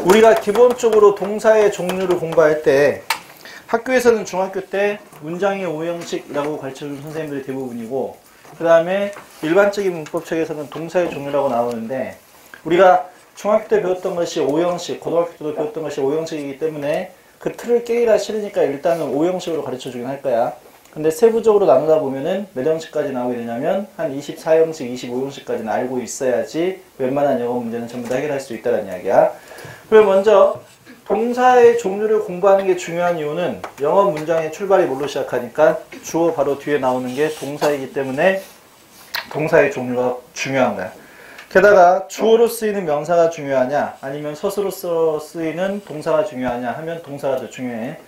우리가 기본적으로 동사의 종류를 공부할 때 학교에서는 중학교 때 문장의 오형식이라고 가르쳐준 선생님들이 대부분이고, 그 다음에 일반적인 문법책에서는 동사의 종류라고 나오는데, 우리가 중학교 때 배웠던 것이 오형식, 고등학교 때도 배웠던 것이 오형식이기 때문에 그 틀을 깨기가 싫으니까 일단은 오형식으로 가르쳐주긴 할 거야. 근데 세부적으로 나누다 보면은 몇 형식까지 나오게 되냐면 한 24형식, 25형식까지는 알고 있어야지 웬만한 영어 문제는 전부 다 해결할 수 있다는 이야기야. 그럼 먼저 동사의 종류를 공부하는 게 중요한 이유는 영어 문장의 출발이 뭘로 시작하니까 주어 바로 뒤에 나오는 게 동사이기 때문에 동사의 종류가 중요한 거야. 게다가 주어로 쓰이는 명사가 중요하냐 아니면 서술로서 쓰이는 동사가 중요하냐 하면 동사가 더 중요해.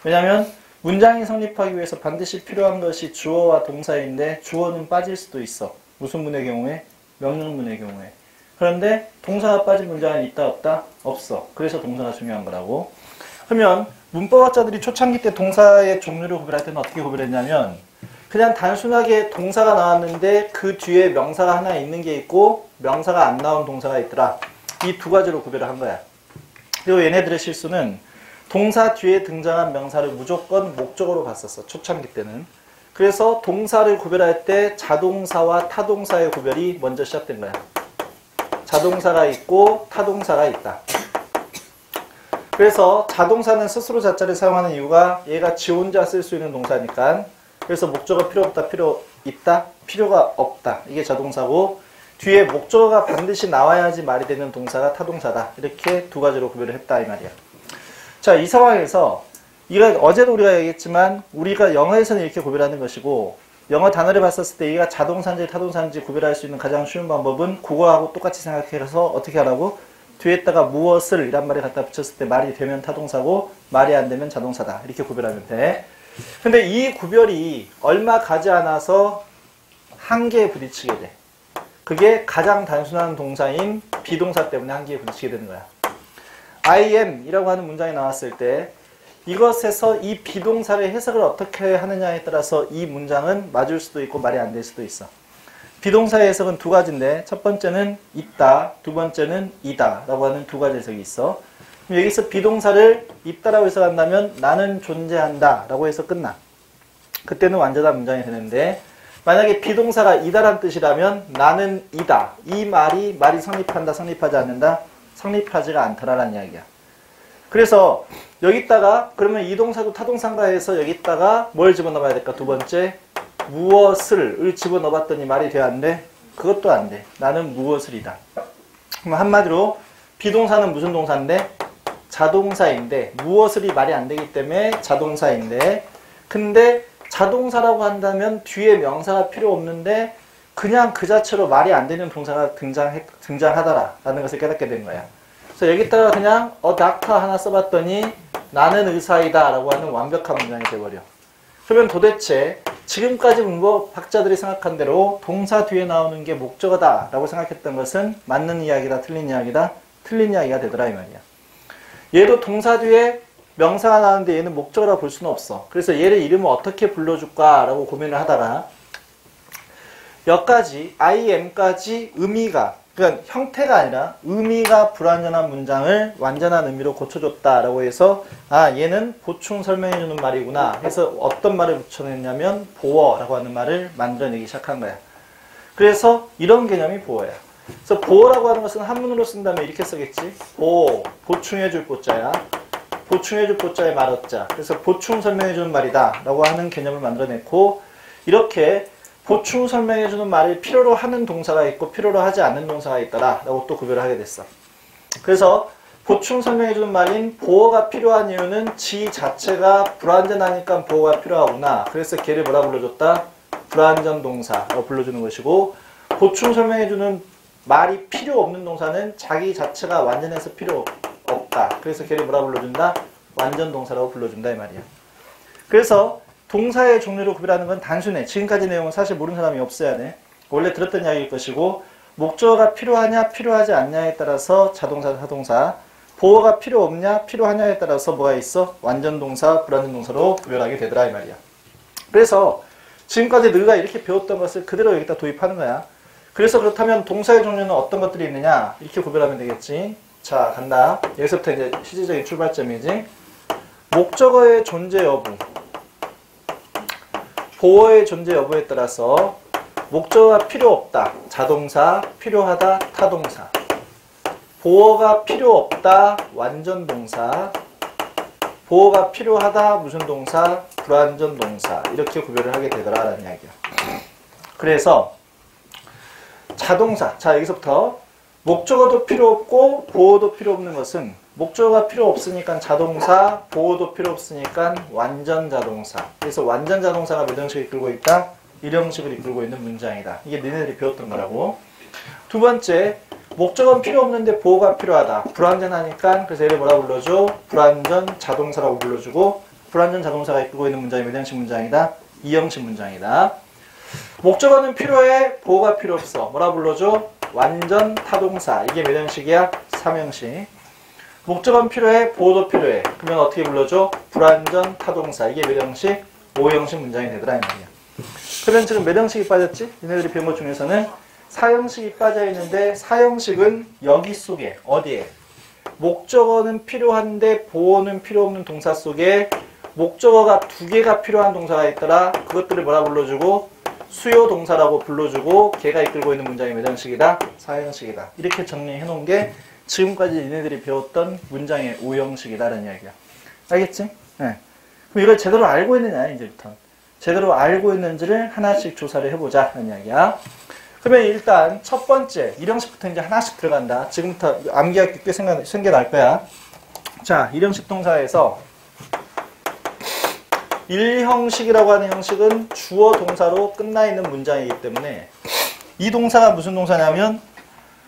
왜냐면 문장이 성립하기 위해서 반드시 필요한 것이 주어와 동사인데 주어는 빠질 수도 있어. 무슨 문의 경우에? 명령문의 경우에. 그런데 동사가 빠진 문장은 있다 없다? 없어. 그래서 동사가 중요한 거라고. 그러면 문법학자들이 초창기 때 동사의 종류를 구별할 때는 어떻게 구별했냐면 그냥 단순하게 동사가 나왔는데 그 뒤에 명사가 하나 있는 게 있고 명사가 안 나온 동사가 있더라. 이 두 가지로 구별을 한 거야. 그리고 얘네들의 실수는 동사 뒤에 등장한 명사를 무조건 목적어로 봤었어. 초창기 때는. 그래서 동사를 구별할 때 자동사와 타동사의 구별이 먼저 시작된 거야. 자동사가 있고 타동사가 있다. 그래서 자동사는 스스로 자자를 사용하는 이유가 얘가 지 혼자 쓸 수 있는 동사니까. 그래서 목적어 필요 없다, 필요 있다, 필요가 없다. 이게 자동사고 뒤에 목적어가 반드시 나와야지 말이 되는 동사가 타동사다. 이렇게 두 가지로 구별을 했다 이 말이야. 자, 이 상황에서 이거 어제도 우리가 얘기했지만 우리가 영어에서는 이렇게 구별하는 것이고 영어 단어를 봤었을 때 얘가 자동사인지 타동사인지 구별할 수 있는 가장 쉬운 방법은 국어하고 똑같이 생각해서 어떻게 하라고? 뒤에다가 무엇을 이란 말을 갖다 붙였을 때 말이 되면 타동사고 말이 안 되면 자동사다. 이렇게 구별하면 돼. 근데 이 구별이 얼마 가지 않아서 한계에 부딪히게 돼. 그게 가장 단순한 동사인 비동사 때문에 한계에 부딪히게 되는 거야. I am 이라고 하는 문장이 나왔을 때 이것에서 이 비동사의 해석을 어떻게 하느냐에 따라서 이 문장은 맞을 수도 있고 말이 안 될 수도 있어. 비동사의 해석은 두 가지인데 첫 번째는 있다, 두 번째는 이다 라고 하는 두 가지 해석이 있어. 여기서 비동사를 있다라고 해석한다면 나는 존재한다 라고 해서 끝나. 그때는 완전한 문장이 되는데 만약에 비동사가 이다란 뜻이라면 나는 이다. 이 말이 성립한다, 성립하지 않는다? 성립하지가 않더라라는 이야기야. 그래서 여기다가 그러면 이 동사도 타동사인가 해서 여기다가 뭘 집어넣어야 될까? 두 번째 무엇을 집어넣어봤더니 말이 돼야 안 돼? 그것도 안 돼. 나는 무엇을이다. 그럼 한마디로 비동사는 무슨 동사인데? 자동사인데 무엇을이 말이 안 되기 때문에 자동사인데 근데 자동사라고 한다면 뒤에 명사가 필요 없는데 그냥 그 자체로 말이 안 되는 동사가 등장하더라 라는 것을 깨닫게 된 거야. 그래서 여기다가 그냥 닥터 하나 써봤더니 나는 의사이다 라고 하는 완벽한 문장이 돼버려. 그러면 도대체 지금까지 문법학자들이 생각한 대로 동사 뒤에 나오는 게 목적어다 라고 생각했던 것은 맞는 이야기다 틀린 이야기다? 틀린 이야기가 되더라 이 말이야. 얘도 동사 뒤에 명사가 나오는데 얘는 목적어라 볼 수는 없어. 그래서 얘를 이름을 어떻게 불러줄까 라고 고민을 하다가 여기까지 I am까지 의미가 그러니까 형태가 아니라 의미가 불완전한 문장을 완전한 의미로 고쳐줬다라고 해서 아 얘는 보충 설명해주는 말이구나 해서 어떤 말을 붙여냈냐면 보어라고 하는 말을 만들어내기 시작한 거야. 그래서 이런 개념이 보어야. 그래서 보어라고 하는 것은 한문으로 쓴다면 이렇게 쓰겠지. 보충해줄 보자야. 보충해줄 보자의 말어자. 그래서 보충 설명해주는 말이다 라고 하는 개념을 만들어냈고 이렇게 보충 설명해주는 말을 필요로 하는 동사가 있고 필요로 하지 않는 동사가 있더라 라고 또 구별을 하게 됐어. 그래서 보충 설명해주는 말인 보어가 필요한 이유는 지 자체가 불완전하니까 보어가 필요하구나. 그래서 걔를 뭐라 불러줬다? 불완전 동사라고 불러주는 것이고 보충 설명해주는 말이 필요 없는 동사는 자기 자체가 완전해서 필요 없다. 그래서 걔를 뭐라 불러준다? 완전 동사라고 불러준다 이 말이야. 그래서 동사의 종류를 구별하는 건 단순해. 지금까지 내용은 사실 모르는 사람이 없어야 돼. 원래 들었던 이야기일 것이고 목적어가 필요하냐 필요하지 않냐에 따라서 자동사, 타동사 보어가 필요 없냐 필요하냐에 따라서 뭐가 있어? 완전 동사, 불완전 동사로 구별하게 되더라 이 말이야. 그래서 지금까지 너희가 이렇게 배웠던 것을 그대로 여기다 도입하는 거야. 그래서 그렇다면 동사의 종류는 어떤 것들이 있느냐 이렇게 구별하면 되겠지. 자, 간다. 여기서부터 이제 실질적인 출발점이지. 목적어의 존재 여부. 보어의 존재 여부에 따라서 목적어가 필요 없다. 자동사, 필요하다. 타동사. 보어가 필요 없다. 완전 동사. 보어가 필요하다. 무슨 동사? 불완전 동사. 이렇게 구별을 하게 되더라라는 이야기야. 그래서 자동사. 자, 여기서부터 목적어도 필요 없고 보어도 필요 없는 것은 목적어가 필요 없으니까 자동사, 보어도 필요 없으니까 완전 자동사. 그래서 완전 자동사가 몇 형식을 이끌고 있다? 1형식을 이끌고 있는 문장이다. 이게 너네들이 배웠던 거라고. 두 번째, 목적어는 필요 없는데 보어가 필요하다. 불완전하니까 그래서 얘를 뭐라 불러줘? 불완전 자동사라고 불러주고, 불완전 자동사가 이끌고 있는 문장이 몇 형식 문장이다? 2형식 문장이다. 목적어는 필요해, 보어가 필요 없어. 뭐라 불러줘? 완전 타동사. 이게 몇 형식이야? 3형식. 목적어는 필요해, 보어도 필요해. 그러면 어떻게 불러줘? 불완전 타동사. 이게 몇 형식? 5형식 문장이 되더라 이 말이야. 그러면 지금 몇 형식이 빠졌지? 얘네들이 배운 것 중에서는 4형식이 빠져 있는데 4형식은 여기 속에 어디에? 목적어는 필요한데 보어는 필요 없는 동사 속에 목적어가 2개가 필요한 동사가 있더라. 그것들을 뭐라 불러주고? 수요 동사라고 불러주고 걔가 이끌고 있는 문장이 몇 형식이다? 4형식이다. 이렇게 정리해 놓은 게 지금까지 얘네들이 배웠던 문장의 5형식이다라는 이야기야. 알겠지? 네. 그럼 이걸 제대로 알고 있느냐 이제부터. 제대로 알고 있는지를 하나씩 조사를 해보자 하는 이야기야. 그러면 일단 첫 번째 1형식부터 이제 하나씩 들어간다. 지금부터 암기할 게 꽤 생겨날 거야. 자, 1형식 동사에서 1형식이라고 하는 형식은 주어 동사로 끝나 있는 문장이기 때문에 이 동사가 무슨 동사냐면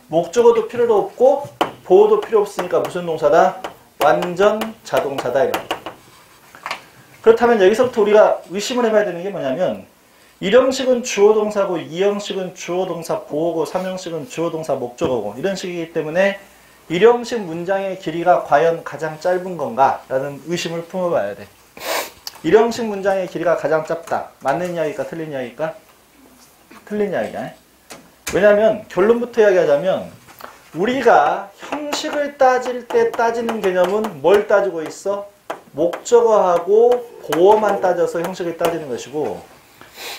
목적어도 필요도 없고 보어도 필요 없으니까 무슨 동사다? 완전 자동사다 이 말이야. 그렇다면 여기서부터 우리가 의심을 해봐야 되는 게 뭐냐면 1형식은 주어동사고 2형식은 주어동사 보어고 3형식은 주어동사 목적어고 이런 식이기 때문에 1형식 문장의 길이가 과연 가장 짧은 건가? 라는 의심을 품어봐야 돼. 1형식 문장의 길이가 가장 짧다. 맞는 이야기일까? 틀린 이야기일까? 틀린 이야기야. 왜냐하면 결론부터 이야기하자면 우리가 형식을 따질 때 따지는 개념은 뭘 따지고 있어? 목적어하고 보어만 따져서 형식을 따지는 것이고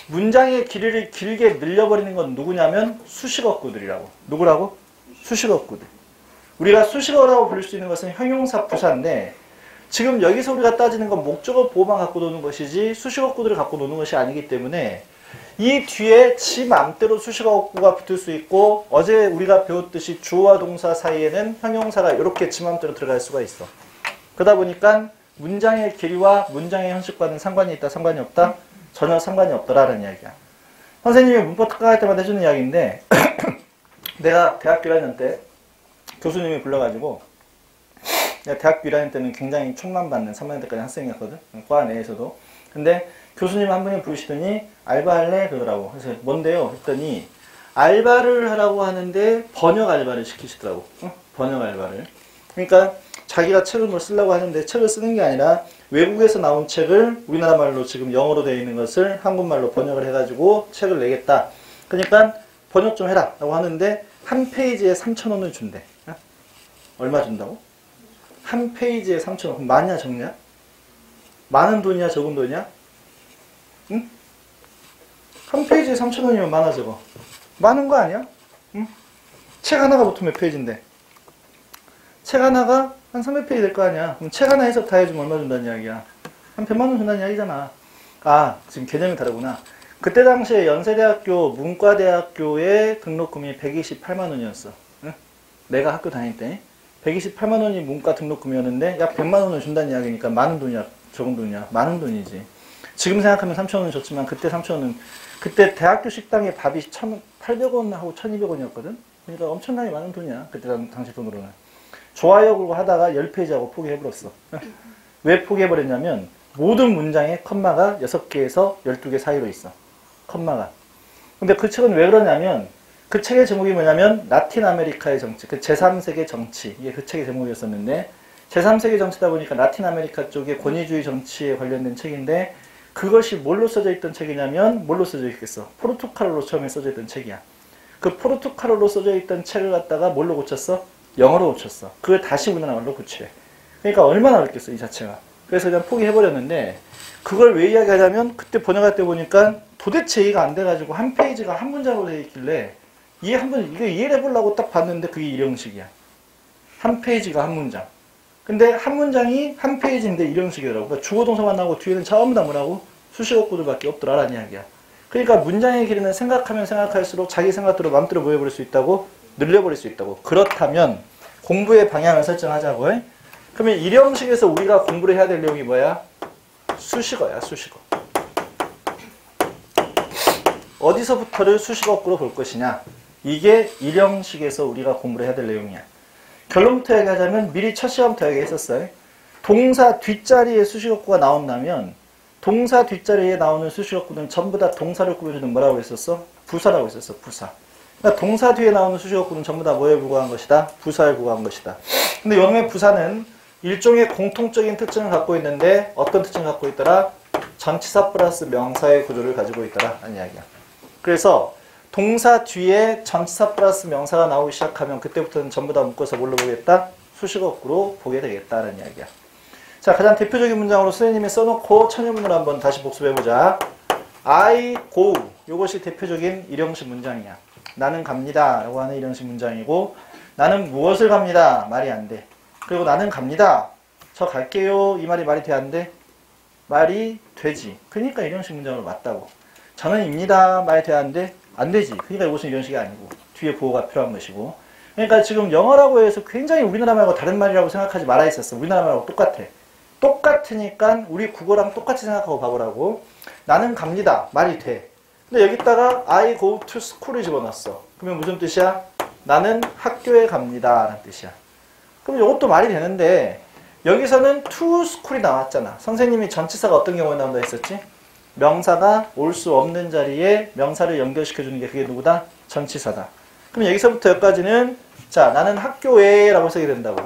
문장의 길이를 길게 늘려버리는 건 누구냐면 수식어구들이라고. 누구라고? 수식어구들. 우리가 수식어라고 부를 수 있는 것은 형용사 부사인데 지금 여기서 우리가 따지는 건 목적어 보어만 갖고 노는 것이지 수식어구들을 갖고 노는 것이 아니기 때문에 이 뒤에 지 맘대로 수식어구가 붙을 수 있고 어제 우리가 배웠듯이 주어와 동사 사이에는 형용사가 이렇게 지 맘대로 들어갈 수가 있어. 그러다 보니까 문장의 길이와 문장의 형식과는 상관이 있다, 상관이 없다? 전혀 상관이 없더라라는 이야기야. 선생님이 문법 특강할 때마다 해주는 이야기인데 내가 대학교 1학년 때 교수님이 불러가지고 내가 대학교 1학년 때는 굉장히 촉망받는 3학년 때까지 학생이었거든. 과 내에서도. 근데 교수님 한 분이 부르시더니 알바할래? 그러더라고. 그래서 뭔데요? 했더니 알바를 하라고 하는데 번역 알바를 시키시더라고. 번역 알바를. 그러니까 자기가 책을 뭐 쓰려고 하는데 책을 쓰는 게 아니라 외국에서 나온 책을 우리나라 말로 지금 영어로 되어 있는 것을 한국말로 번역을 해가지고 책을 내겠다. 그러니까 번역 좀 해라 라고 하는데 한 페이지에 3,000원을 준대. 얼마 준다고? 한 페이지에 3,000원. 많냐 적냐? 많은 돈이야 적은 돈이야? 응? 한 페이지에 3,000원이면 많아 적어? 많은 거 아니야? 응? 책 하나가 보통 몇 페이지인데? 책 하나가 한 300페이지 될 거 아니야. 그럼 책 하나 해석 다 해주면 얼마 준다는 이야기야? 한 100만 원 준다는 이야기잖아. 아, 지금 개념이 다르구나. 그때 당시에 연세대학교 문과대학교의 등록금이 128만 원이었어. 응? 내가 학교 다닐 때 128만 원이 문과 등록금이었는데 약 100만 원을 준다는 이야기니까 많은 돈이야, 적은 돈이야? 많은 돈이지. 지금 생각하면 3,000원은 줬지만 그때 3,000원은 그때 대학교 식당에 밥이 1,800원하고 1,200원이었거든? 그러니까 엄청나게 많은 돈이야. 그때 당시 돈으로는. 좋아요 하다가 10페이지하고 포기해버렸어. 왜 포기해버렸냐면 모든 문장에 컴마가 6개에서 12개 사이로 있어. 컴마가. 근데 그 책은 왜 그러냐면 그 책의 제목이 뭐냐면 라틴 아메리카의 정치, 그 제3세계 정치. 이게 그 책의 제목이었었는데 제3세계 정치다 보니까 라틴 아메리카 쪽의 권위주의 정치에 관련된 책인데 그것이 뭘로 써져 있던 책이냐면 뭘로 써져 있겠어? 포르투갈어로 처음에 써져 있던 책이야. 그 포르투갈어로 써져 있던 책을 갖다가 뭘로 고쳤어? 영어로 고쳤어. 그걸 다시 우리나라말로 고치래. 그러니까 얼마나 어렵겠어, 이 자체가. 그래서 그냥 포기해버렸는데, 그걸 왜 이야기하냐면, 그때 번역할 때 보니까 도대체 이해가 안 돼가지고, 한 페이지가 한 문장으로 되어 있길래, 이거 이해를 해보려고 딱 봤는데, 그게 일형식이야. 한 페이지가 한 문장. 근데 한 문장이 한 페이지인데 일형식이더라고. 그러니까 주어동사만 나오고, 뒤에는 전부 다 뭐라고? 수식어구들밖에 없더라라는 이야기야. 그러니까 문장의 길이는 생각하면 생각할수록 자기 생각대로 마음대로 모여버릴 수 있다고, 늘려버릴 수 있다고. 그렇다면 공부의 방향을 설정하자고. 그러면 일형식에서 우리가 공부를 해야 될 내용이 뭐야? 수식어야, 수식어. 어디서부터를 수식어구로 볼 것이냐? 이게 일형식에서 우리가 공부를 해야 될 내용이야. 결론부터 얘기하자면 미리 첫 시험부터 얘기했었어요. 동사 뒷자리에 수식어구가 나온다면 동사 뒷자리에 나오는 수식어구는 전부 다 동사를 꾸며주는 뭐라고 했었어? 부사라고 했었어, 부사. 그러니까 동사 뒤에 나오는 수식어구는 전부 다 뭐에 불과한 것이다? 부사에 불과한 것이다. 근데 요놈의 부사는 일종의 공통적인 특징을 갖고 있는데 어떤 특징을 갖고 있더라? 전치사 플러스 명사의 구조를 가지고 있더라 라는 이야기야. 그래서 동사 뒤에 전치사 플러스 명사가 나오기 시작하면 그때부터는 전부 다 묶어서 뭘로 보겠다? 수식어구로 보게 되겠다는 이야기야. 자, 가장 대표적인 문장으로 선생님이 써놓고 천유문을 한번 다시 복습해보자. I go. 이것이 대표적인 일형식 문장이야. 나는 갑니다 라고 하는 일형식 문장이고, 나는 무엇을 갑니다. 말이 안 돼. 그리고 나는 갑니다. 저 갈게요. 이 말이 돼, 안 돼? 말이 되지. 그러니까 일형식 문장으로 맞다고. 저는 입니다. 말이 돼, 안 돼? 안 되지. 그러니까 이것은 일형식이 아니고 뒤에 보호가 필요한 것이고. 그러니까 지금 영어라고 해서 굉장히 우리나라 말고 다른 말이라고 생각하지 말아 있었어. 우리나라 말하고 똑같아. 똑같으니까 우리 국어랑 똑같이 생각하고 봐보라고. 나는 갑니다. 말이 돼. 근데 여기다가 I go to school을 집어넣었어. 그러면 무슨 뜻이야? 나는 학교에 갑니다 라는 뜻이야. 그럼 이것도 말이 되는데 여기서는 to school이 나왔잖아. 선생님이 전치사가 어떤 경우에 나온다 했었지? 명사가 올 수 없는 자리에 명사를 연결시켜주는 게 그게 누구다? 전치사다. 그럼 여기서부터 여기까지는 자, 나는 학교에 라고 쓰게 된다고.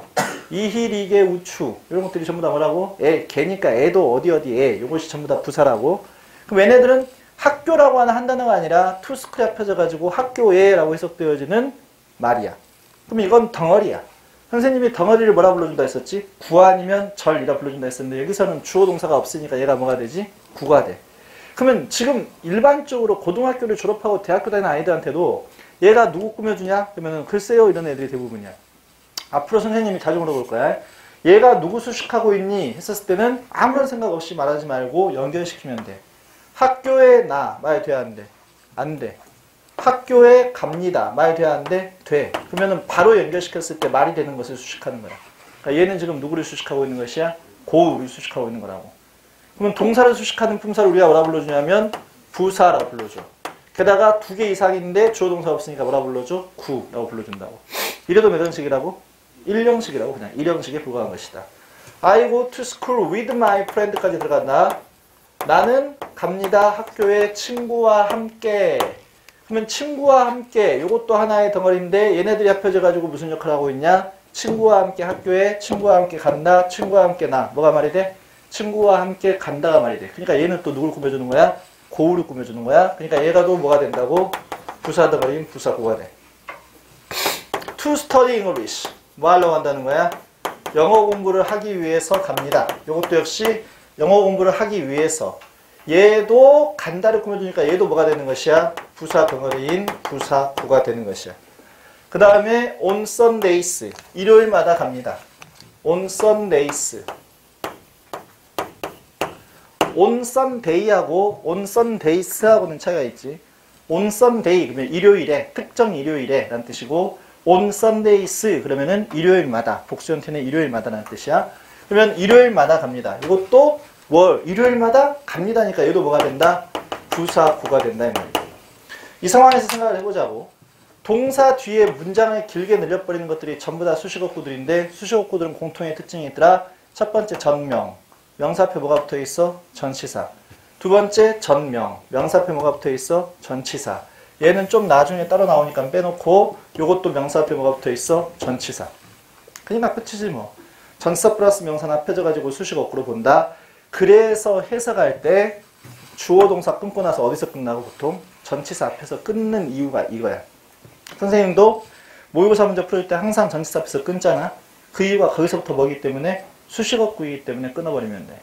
이희리게 우추 이런 것들이 전부 다 뭐라고? 개니까 애도 어디에 이것이 전부 다 부사라고. 그럼 얘네들은 학교라고 하는 한 단어가 아니라 to school이 합쳐져가지고 학교에 라고 해석되어지는 말이야. 그럼 이건 덩어리야. 선생님이 덩어리를 뭐라 불러준다 했었지? 구 아니면 절이라 불러준다 했었는데 여기서는 주어 동사가 없으니까 얘가 뭐가 되지? 구가 돼. 그러면 지금 일반적으로 고등학교를 졸업하고 대학교 다니는 아이들한테도 얘가 누구 꾸며주냐? 그러면 글쎄요 이런 애들이 대부분이야. 앞으로 선생님이 자주 물어볼 거야. 얘가 누구 수식하고 있니? 했었을 때는 아무런 생각 없이 말하지 말고 연결시키면 돼. 학교에 나 말 돼야 안 돼? 안 돼. 학교에 갑니다 말 돼야 안 돼? 돼. 그러면 바로 연결시켰을 때 말이 되는 것을 수식하는 거야. 그러니까 얘는 지금 누구를 수식하고 있는 것이야? 고우를 수식하고 있는 거라고. 그러면 동사를 수식하는 품사를 우리가 뭐라 불러주냐면 부사라고 불러줘. 게다가 두 개 이상인데 주어 동사 없으니까 뭐라 불러줘? 구라고 불러준다고. 이래도 몇 형식이라고? 일형식이라고. 그냥 일형식에 불과한 것이다. I go to school with my friend까지 들어간다. 나는 갑니다 학교에 친구와 함께. 그러면 친구와 함께 이것도 하나의 덩어리인데 얘네들이 합쳐져 가지고 무슨 역할을 하고 있냐? 친구와 함께 학교에, 친구와 함께 간다, 친구와 함께 나. 뭐가 말이 돼? 친구와 함께 간다가 말이 돼. 그러니까 얘는 또 누굴 꾸며주는 거야? 고우를 꾸며주는 거야. 그러니까 얘가 또 뭐가 된다고? 부사 덩어리인 부사구가 돼. To study English. 뭐 하려고 한다는 거야? 영어 공부를 하기 위해서 갑니다. 이것도 역시 영어 공부를 하기 위해서. 얘도 간다를 꾸며주니까 얘도 뭐가 되는 것이야? 부사 덩어리인 부사구가 되는 것이야. 그 다음에 on Sundays. 일요일마다 갑니다. on Sundays. on Sunday하고 on Sundays하고는 차이가 있지. on Sunday 그러면 일요일에, 특정 일요일에 라는 뜻이고 on Sundays 그러면은 일요일마다, 복수 형태는 일요일마다 라는 뜻이야. 그러면 일요일마다 갑니다. 이것도 일요일마다 갑니다니까 얘도 뭐가 된다? 부사구가 된다 이 말이야. 이 상황에서 생각을 해보자고. 동사 뒤에 문장을 길게 늘려버리는 것들이 전부 다 수식어구들인데 수식어구들은 공통의 특징이 있더라. 첫 번째 전명, 명사 앞에 뭐가 붙어있어? 전치사. 두 번째 전명, 명사 앞에 뭐가 붙어있어? 전치사. 얘는 좀 나중에 따로 나오니까 빼놓고 요것도 명사 앞에 뭐가 붙어있어? 전치사. 그러니까 끝이지 뭐. 전치사 플러스 명사는 합해져가지고 수식어구로 본다. 그래서 해석할 때 주어 동사 끊고 나서 어디서 끝나고 보통? 전치사 앞에서 끊는 이유가 이거야. 선생님도 모의고사 문제 풀 때 항상 전치사 앞에서 끊잖아. 그 이유가 거기서부터 뭐기 때문에 수식어구이기 때문에 끊어버리면 돼.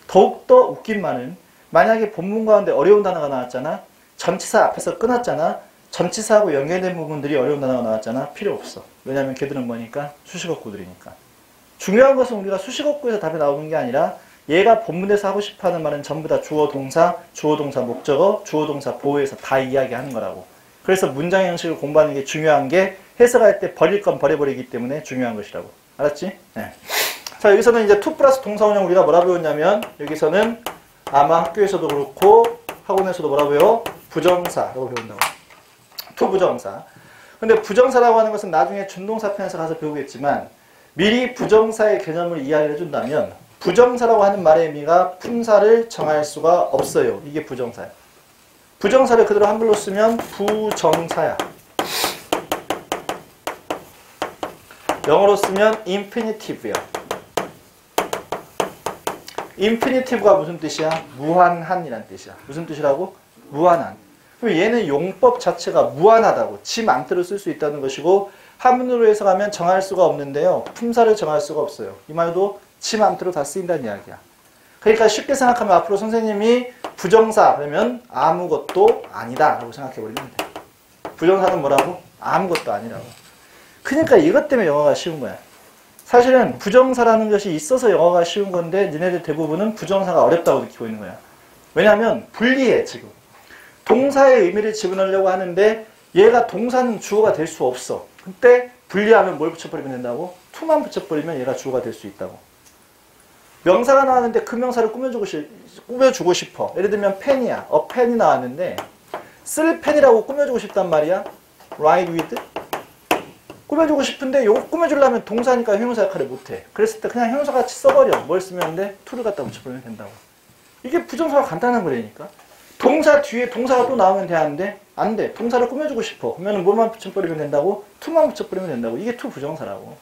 더욱더 웃긴 말은 만약에 본문 가운데 어려운 단어가 나왔잖아. 전치사 앞에서 끊었잖아. 전치사하고 연결된 부분들이 어려운 단어가 나왔잖아. 필요 없어. 왜냐면 걔들은 뭐니까? 수식어구들이니까. 중요한 것은 우리가 수식어구에서 답이 나오는 게 아니라 얘가 본문에서 하고 싶어하는 말은 전부 다 주어 동사, 주어 동사 목적어, 주어 동사 보호에서 다 이야기하는 거라고. 그래서 문장의 형식을 공부하는 게 중요한 게 해석할 때 버릴 건 버려버리기 때문에 중요한 것이라고. 알았지? 네. 자, 여기서는 이제 to 플러스 동사원형 우리가 뭐라 배웠냐면 여기서는 아마 학교에서도 그렇고 학원에서도 뭐라 배워? 부정사라고 배운다고. to 부정사. 근데 부정사라고 하는 것은 나중에 준동사 편에서 가서 배우겠지만 미리 부정사의 개념을 이야기를 해준다면 부정사라고 하는 말의 의미가 품사를 정할 수가 없어요. 이게 부정사야. 부정사를 그대로 한글로 쓰면 부정사야. 영어로 쓰면 infinitive야. infinitive가 무슨 뜻이야? 무한한이란 뜻이야. 무슨 뜻이라고? 무한한. 그럼 얘는 용법 자체가 무한하다고 지 맘대로 쓸 수 있다는 것이고 한문으로 해석하면 정할 수가 없는데요. 품사를 정할 수가 없어요. 이 말도 지 맘대로 다 쓰인다는 이야기야. 그러니까 쉽게 생각하면 앞으로 선생님이 부정사 그러면 아무것도 아니다 라고 생각해버리면 돼. 부정사는 뭐라고? 아무것도 아니라고. 그러니까 이것 때문에 영어가 쉬운 거야. 사실은 부정사라는 것이 있어서 영어가 쉬운 건데 니네들 대부분은 부정사가 어렵다고 느끼고 있는 거야. 왜냐하면 불리해 지금. 동사의 의미를 집어넣으려고 하는데 얘가 동사는 주어가 될 수 없어. 그때 분리하면 뭘 붙여버리면 된다고? to만 붙여버리면 얘가 주어가 될 수 있다고. 명사가 나왔는데 그 명사를 꾸며주고 싶어. 예를 들면 펜이야. 펜이 나왔는데 쓸 펜이라고 꾸며주고 싶단 말이야. write with. 꾸며주고 싶은데 이거 꾸며주려면 동사니까 형용사 역할을 못해. 그랬을 때 그냥 형용사같이 써버려. 뭘 쓰면 돼? to를 갖다 붙여버리면 된다고. 이게 부정사가 간단한 거라니까. 동사 뒤에 동사가 또 나오면 되는데 안 돼. 동사를 꾸며주고 싶어. 그러면 뭐만 붙여버리면 된다고? to만 붙여버리면 된다고. 이게 to 부정사라고.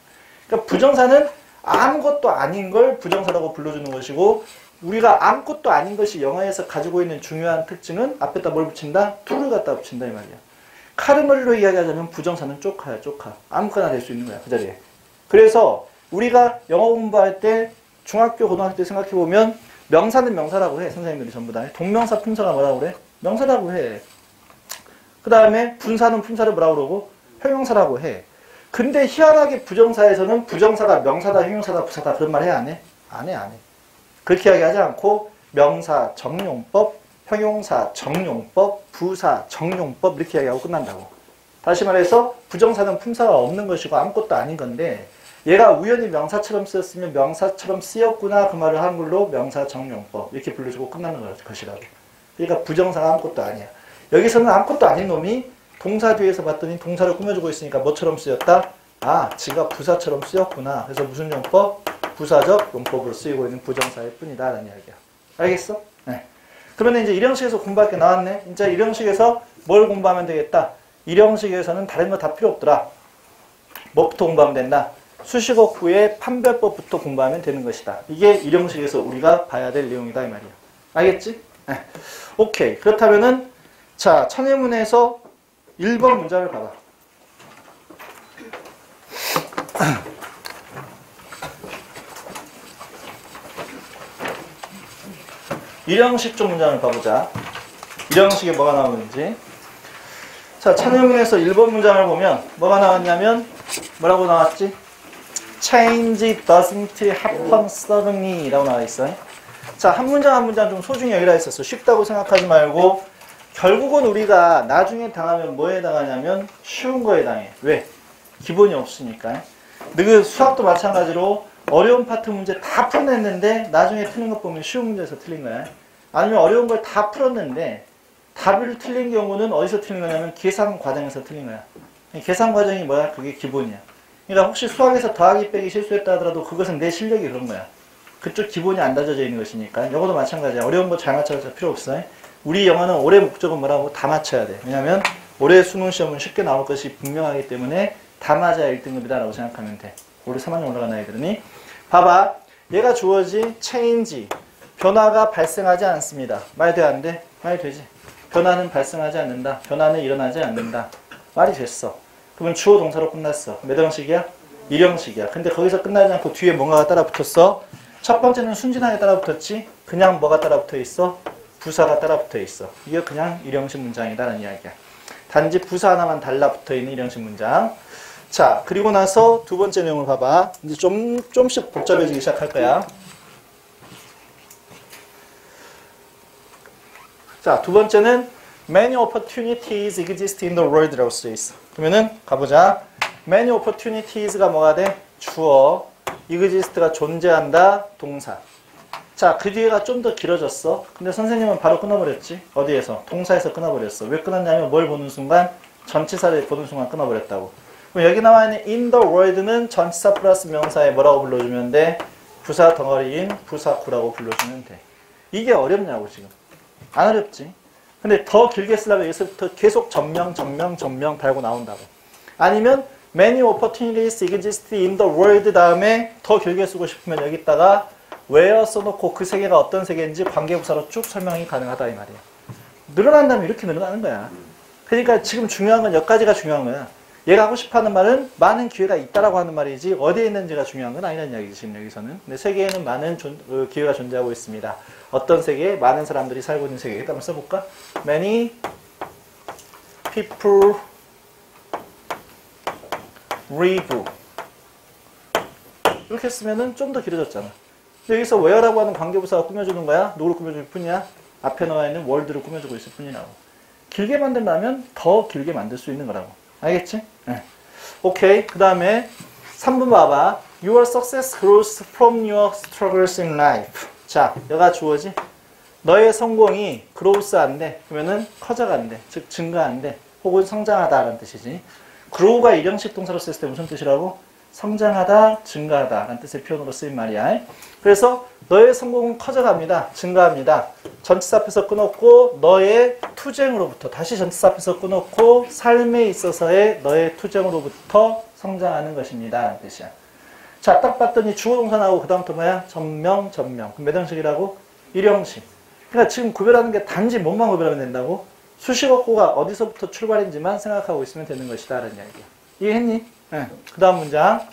그러니까 부정사는 아무것도 아닌 걸 부정사라고 불러주는 것이고 우리가 아무것도 아닌 것이 영어에서 가지고 있는 중요한 특징은 앞에다 뭘 붙인다? to를 갖다 붙인다 이 말이야. 카르멀로 이야기하자면 부정사는 쪼카야 쪼카. 아무거나 될 수 있는 거야 그 자리에. 그래서 우리가 영어 공부할 때 중학교 고등학교 때 생각해보면 명사는 명사라고 해. 선생님들이 전부 다. 동명사 품사가 뭐라고 그래? 명사라고 해. 그 다음에 분사는 품사를 뭐라고 그러고? 형용사라고 해. 근데 희한하게 부정사에서는 부정사가 명사다, 형용사다, 부사다 그런 말 해? 안 해? 안 해, 안 해. 그렇게 이야기하지 않고 명사, 정용법, 형용사, 정용법, 부사, 정용법 이렇게 이야기하고 끝난다고. 다시 말해서 부정사는 품사가 없는 것이고 아무것도 아닌 건데 얘가 우연히 명사처럼 쓰였으면 명사처럼 쓰였구나 그 말을 한글로 명사, 정용법 이렇게 불러주고 끝나는 것이라고. 그러니까 부정사가 아무것도 아니야. 여기서는 아무것도 아닌 놈이 동사 뒤에서 봤더니 동사를 꾸며주고 있으니까 뭐처럼 쓰였다? 아, 지가 부사처럼 쓰였구나. 그래서 무슨 용법? 부사적 용법으로 쓰이고 있는 부정사일 뿐이다 라는 이야기야. 알겠어? 네. 그러면 이제 일형식에서 공부할 게 나왔네. 진짜 일형식에서 뭘 공부하면 되겠다? 일형식에서는 다른 거 다 필요 없더라. 뭐부터 공부하면 된다? 수식어구의 판별법부터 공부하면 되는 것이다. 이게 일형식에서 우리가 봐야 될 내용이다 이 말이야. 알겠지? 네. 오케이. 그렇다면은 자, 천예문에서 1번 문장을 봐봐. 일형식 쪽 문장을 봐보자. 일형식에 뭐가 나오는지. 자, 천예문에서 1번 문장을 보면 뭐가 나왔냐면 뭐라고 나왔지? Change doesn't happen suddenly 라고 나와 있어요. 자, 한 문장 한 문장 좀 소중히 여기라 했었어. 쉽다고 생각하지 말고 결국은 우리가 나중에 당하면 뭐에 당하냐면 쉬운 거에 당해. 왜? 기본이 없으니까. 그 수학도 마찬가지로 어려운 파트 문제 다 풀어냈는데 나중에 틀린 것 보면 쉬운 문제에서 틀린 거야. 아니면 어려운 걸 다 풀었는데 답을 틀린 경우는 어디서 틀린 거냐면 계산 과정에서 틀린 거야. 계산 과정이 뭐야? 그게 기본이야. 그러니까 혹시 수학에서 더하기 빼기 실수했다 하더라도 그것은 내 실력이 그런 거야. 그쪽 기본이 안 다져져 있는 것이니까. 영어도 마찬가지야. 어려운 거 잘 맞춰서 필요 없어. 우리 영어는 올해 목적은 뭐라고? 다 맞춰야 돼. 왜냐면 올해 수능 시험은 쉽게 나올 것이 분명하기 때문에 다 맞아야 1등급이다 라고 생각하면 돼. 올해 3학년 올라간 아이들은. 봐봐. 얘가 주어진 change. 변화가 발생하지 않습니다. 말 돼 안 돼? 말 되지. 변화는 발생하지 않는다. 변화는 일어나지 않는다. 말이 됐어. 그러면 주어 동사로 끝났어. 몇 형식이야? 1형식이야. 근데 거기서 끝나지 않고 뒤에 뭔가가 따라 붙었어. 첫 번째는 순진하게 따라 붙었지. 그냥 뭐가 따라 붙어 있어? 부사가 따라 붙어 있어. 이게 그냥 1형식 문장이다라는 이야기야. 단지 부사 하나만 달라붙어 있는 1형식 문장. 자, 그리고 나서 두 번째 내용을 봐봐. 이제 좀씩 복잡해지기 시작할 거야. 자, 두 번째는 Many opportunities exist in the world라고 써 있어. 그러면은 가보자. Many opportunities가 뭐가 돼? 주어. exist가 존재한다. 동사. 자, 그 뒤에가 좀 더 길어졌어. 근데 선생님은 바로 끊어버렸지. 어디에서? 동사에서 끊어버렸어. 왜 끊었냐면 뭘 보는 순간? 전치사를 보는 순간 끊어버렸다고. 그럼 여기 나와 있는 in the world는 전치사 플러스 명사에 뭐라고 불러주면 돼? 부사 덩어리인 부사구라고 불러주면 돼. 이게 어렵냐고 지금. 안 어렵지. 근데 더 길게 쓰려면 여기서부터 계속 전명 달고 나온다고. 아니면 many opportunities exist in the world 다음에 더 길게 쓰고 싶으면 여기다가 where 써놓고 그 세계가 어떤 세계인지 관계부사로 쭉 설명이 가능하다 이 말이야. 늘어난다면 이렇게 늘어나는 거야. 그러니까 지금 중요한 건 여기까지가 중요한 거야. 얘가 하고 싶어하는 말은 많은 기회가 있다라고 하는 말이지 어디에 있는지가 중요한 건 아니라는 이야기지 지금 여기서는. 근데 세계에는 많은 기회가 존재하고 있습니다. 어떤 세계에? 많은 사람들이 살고 있는 세계에. 한번 써볼까? Many people live. 이렇게 쓰면은 좀 더 길어졌잖아. 근데 여기서 where라고 하는 관계부사가 꾸며주는 거야? 누구를 꾸며줄 뿐이야? 앞에 나와 있는 world를 꾸며주고 있을 뿐이라고. 길게 만들려면 더 길게 만들 수 있는 거라고. 알겠지? 네. 오케이. 그 다음에 3번 봐봐. Your success grows from your struggles in life. 자, 여가 주어지. 너의 성공이 grows 안 돼. 그러면은 커져간대. 즉 증가한대. 혹은 성장하다라는 뜻이지. grow가 일형식 동사로 쓰였을 때 무슨 뜻이라고? 성장하다, 증가하다 라는 뜻의 표현으로 쓰인 말이야. 그래서 너의 성공은 커져갑니다. 증가합니다. 전치사 앞에서 끊었고 너의 투쟁으로부터 다시 전치사 앞에서 끊었고 삶에 있어서의 너의 투쟁으로부터 성장하는 것입니다 라는 뜻이야. 자, 딱 봤더니 주어 동사 나오고 그 다음부터 뭐야? 전명. 그럼 몇 형식이라고? 1형식. 그러니까 지금 구별하는 게 단지 뭐만 구별하면 된다고? 수식어구가 어디서부터 출발인지만 생각하고 있으면 되는 것이다 라는 이야기야. 이해했니? 네. 그 다음 문장.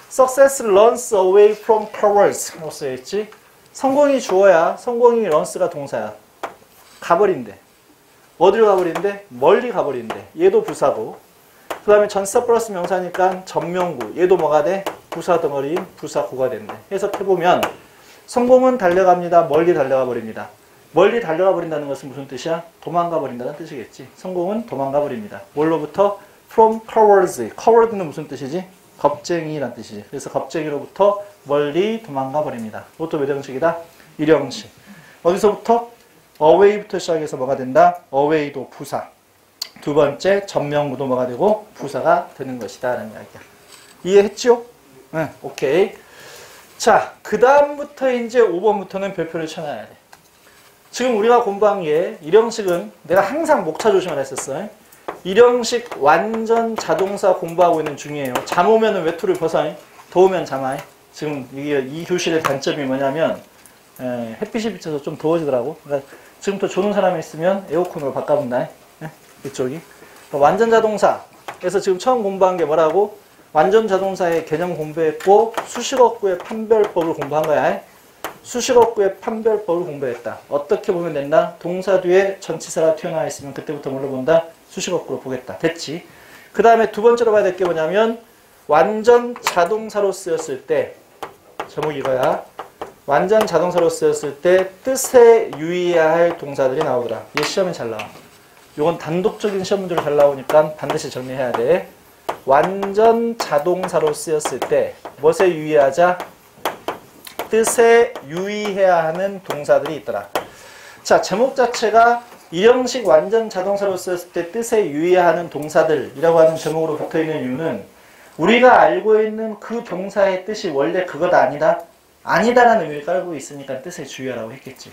Success runs away from cowards 라고 써있지. 성공이 주어야. 성공이 runs가 동사야. 가버린대. 어디로 가버린대? 멀리 가버린대. 얘도 부사고. 그 다음에 전치사 플러스 명사니까 전명구. 얘도 뭐가 돼? 부사 덩어리인 부사구가 된대. 해석해보면 성공은 달려갑니다. 멀리 달려가 버립니다. 멀리 달려가 버린다는 것은 무슨 뜻이야? 도망가 버린다는 뜻이겠지. 성공은 도망가 버립니다. 뭘로부터? From cowards. coward는 무슨 뜻이지? 겁쟁이란 뜻이지. 그래서 겁쟁이로부터 멀리 도망가 버립니다. 이것도 몇 형식이다? 1형식. 어디서부터? away부터 시작해서 뭐가 된다? away도 부사. 두 번째 전명구도 뭐가 되고 부사가 되는 것이다 라는 이야기야. 이해했죠? 네, 오케이. 자, 그 다음부터 이제 5번부터는 별표를 쳐놔야 돼. 지금 우리가 공부한 게 1형식은 내가 항상 목차 조심을 했었어. 1형식 완전 자동사 공부하고 있는 중이에요. 잠 오면은 외투를 벗어. 더우면 잠아. 지금 이 교실의 단점이 뭐냐면 햇빛이 비쳐서 좀 더워지더라고. 그러니까 지금부터 조는 사람이 있으면 에어컨으로 바꿔본다. 이쪽이. 그러니까 완전 자동사에서 지금 처음 공부한 게 뭐라고? 완전 자동사의 개념 공부했고 수식어구의 판별법을 공부한 거야. 수식어구의 판별법을 공부했다. 어떻게 보면 된다? 동사 뒤에 전치사가 튀어나와 있으면 그때부터 뭘로 본다? 수식어구로 보겠다. 됐지? 그 다음에 두 번째로 봐야 될 게 뭐냐면 완전 자동사로 쓰였을 때 제목이 이거야. 완전 자동사로 쓰였을 때 뜻에 유의해야 할 동사들이 나오더라. 얘 시험에 잘 나와. 이건 단독적인 시험 문제로 잘 나오니까 반드시 정리해야 돼. 완전 자동사로 쓰였을 때 무엇에 유의하자? 뜻에 유의해야 하는 동사들이 있더라. 자, 제목 자체가 1형식 완전 자동사로 쓰였을 때 뜻에 유의해야 하는 동사들이라고 하는 제목으로 붙어있는 이유는 우리가 알고 있는 그 동사의 뜻이 원래 그거다 아니다? 아니다라는 의미를 깔고 있으니까 뜻에 주의하라고 했겠지.